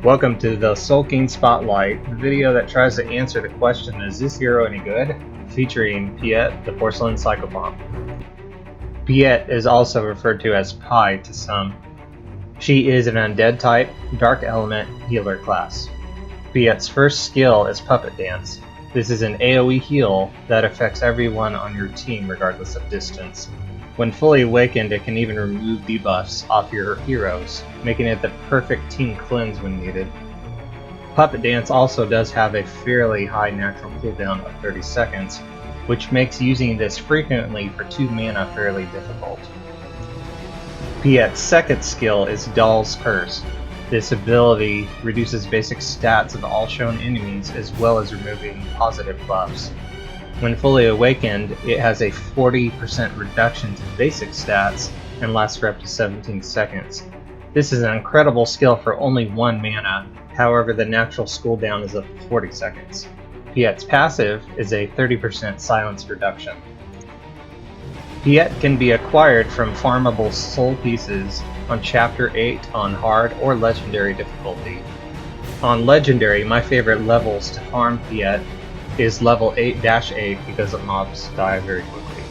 Welcome to the Soulking Spotlight, the video that tries to answer the question, is this hero any good? Featuring Piet, the Porcelain Psychopomp. Piet is also referred to as Pi to some. She is an undead type, dark element, healer class. Piet's first skill is Puppet Dance. This is an AoE heal that affects everyone on your team regardless of distance. When fully awakened, it can even remove debuffs off your heroes, making it the perfect team cleanse when needed. Puppet Dance also does have a fairly high natural cooldown of 30 seconds, which makes using this frequently for 2 mana fairly difficult. Piet's second skill is Doll's Curse. This ability reduces basic stats of all shown enemies as well as removing positive buffs. When fully awakened, it has a 40% reduction to basic stats and lasts for up to 17 seconds. This is an incredible skill for only 1 mana, however the natural cooldown is up to 40 seconds. Piet's passive is a 30% silence reduction. Piet can be acquired from farmable soul pieces on Chapter 8 on hard or legendary difficulty. On legendary, my favorite levels to farm Piet is level 8-8 because the mobs die very quickly.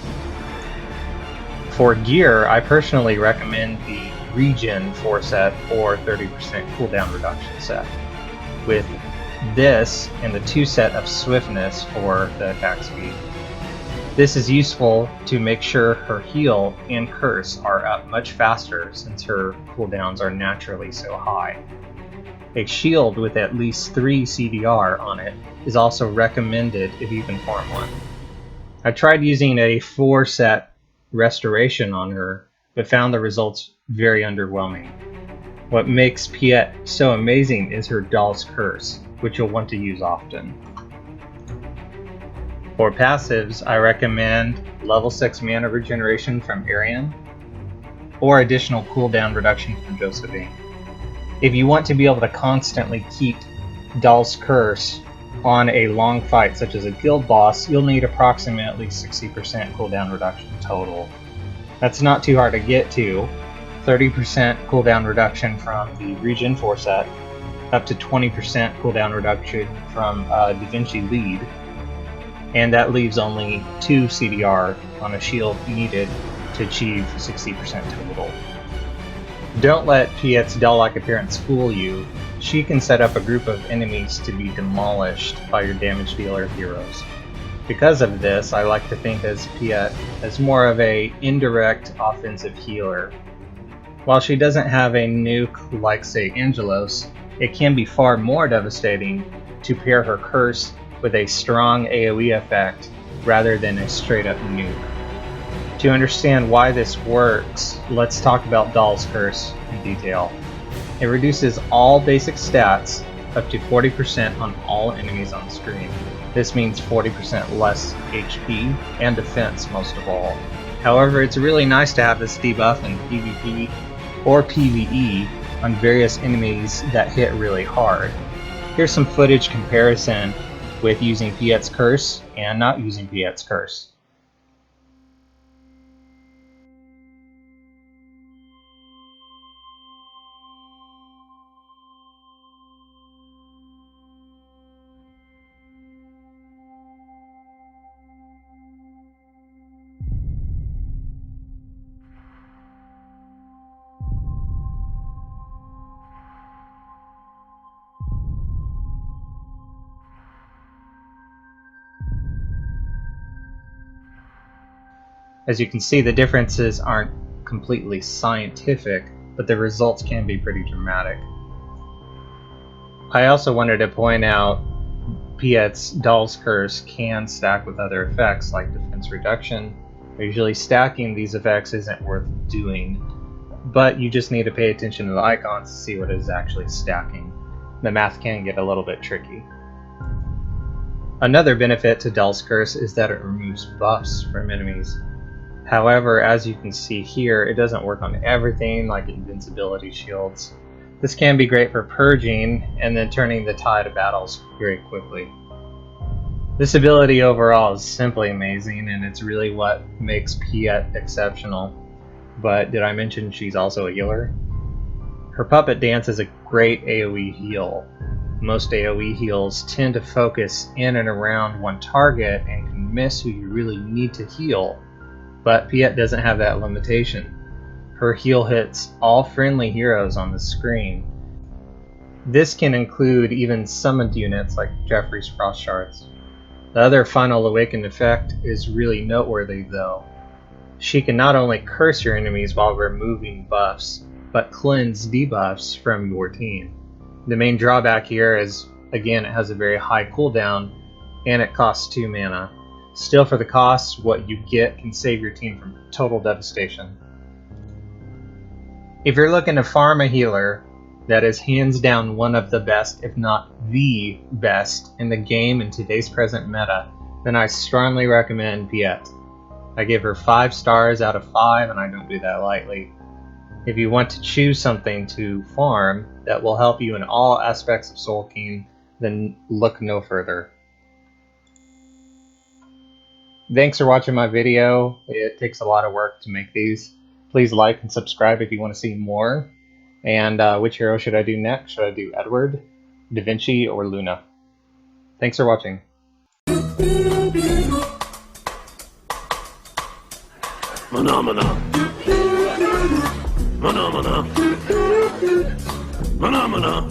For gear, I personally recommend the Regen 4 set or 30% cooldown reduction set, with this and the 2 set of Swiftness for the attack speed. This is useful to make sure her heal and curse are up much faster since her cooldowns are naturally so high. A shield with at least 3 CDR on it is also recommended if you can farm one. I tried using a 4 set restoration on her, but found the results very underwhelming. What makes Piet so amazing is her Doll's Curse, which you'll want to use often. For passives, I recommend level 6 mana regeneration from Arian, or additional cooldown reduction from Josephine. If you want to be able to constantly keep Doll's Curse on a long fight such as a guild boss, you'll need approximately 60% cooldown reduction total. That's not too hard to get to. 30% cooldown reduction from the Regen 4 set, up to 20% cooldown reduction from Da Vinci Lead, and that leaves only 2 CDR on a shield needed to achieve 60% total. Don't let Piet's doll-like appearance fool you. She can set up a group of enemies to be demolished by your damage dealer heroes. Because of this, I like to think of Piet as more of an indirect offensive healer. While she doesn't have a nuke like, say, Angelos, it can be far more devastating to pair her curse with a strong AoE effect rather than a straight-up nuke. To understand why this works, let's talk about Doll's Curse in detail. It reduces all basic stats up to 40% on all enemies on screen. This means 40% less HP and defense most of all. However, it's really nice to have this debuff in PvP or PvE on various enemies that hit really hard. Here's some footage comparison with using Piet's Curse and not using Piet's Curse. As you can see, the differences aren't completely scientific, but the results can be pretty dramatic. I also wanted to point out Piet's Doll's Curse can stack with other effects like defense reduction. Usually stacking these effects isn't worth doing, but you just need to pay attention to the icons to see what is actually stacking. The math can get a little bit tricky. Another benefit to Doll's Curse is that it removes buffs from enemies. However, as you can see here, it doesn't work on everything like invincibility shields. This can be great for purging and then turning the tide of battles very quickly. This ability overall is simply amazing, and it's really what makes Piet exceptional. But did I mention she's also a healer? Her puppet dance is a great AoE heal. Most AoE heals tend to focus in and around one target and can miss who you really need to heal, but Piet doesn't have that limitation. Her heal hits all friendly heroes on the screen. This can include even summoned units like Jeffrey's Frost Shards. The other Final Awakened effect is really noteworthy though. She can not only curse your enemies while removing buffs, but cleanse debuffs from your team. The main drawback here is, again, it has a very high cooldown and it costs 2 mana. Still, for the cost, what you get can save your team from total devastation. If you're looking to farm a healer that is hands down one of the best, if not the best, in the game in today's present meta, then I strongly recommend Piet. I give her 5 stars out of 5, and I don't do that lightly. If you want to choose something to farm that will help you in all aspects of Soulking, then look no further. Thanks for watching my video. It takes a lot of work to make these. Please like and subscribe if you want to see more. And which hero should I do next? Should I do Edward, Da Vinci, or Luna? Thanks for watching. Phenomena. Phenomena. Phenomena.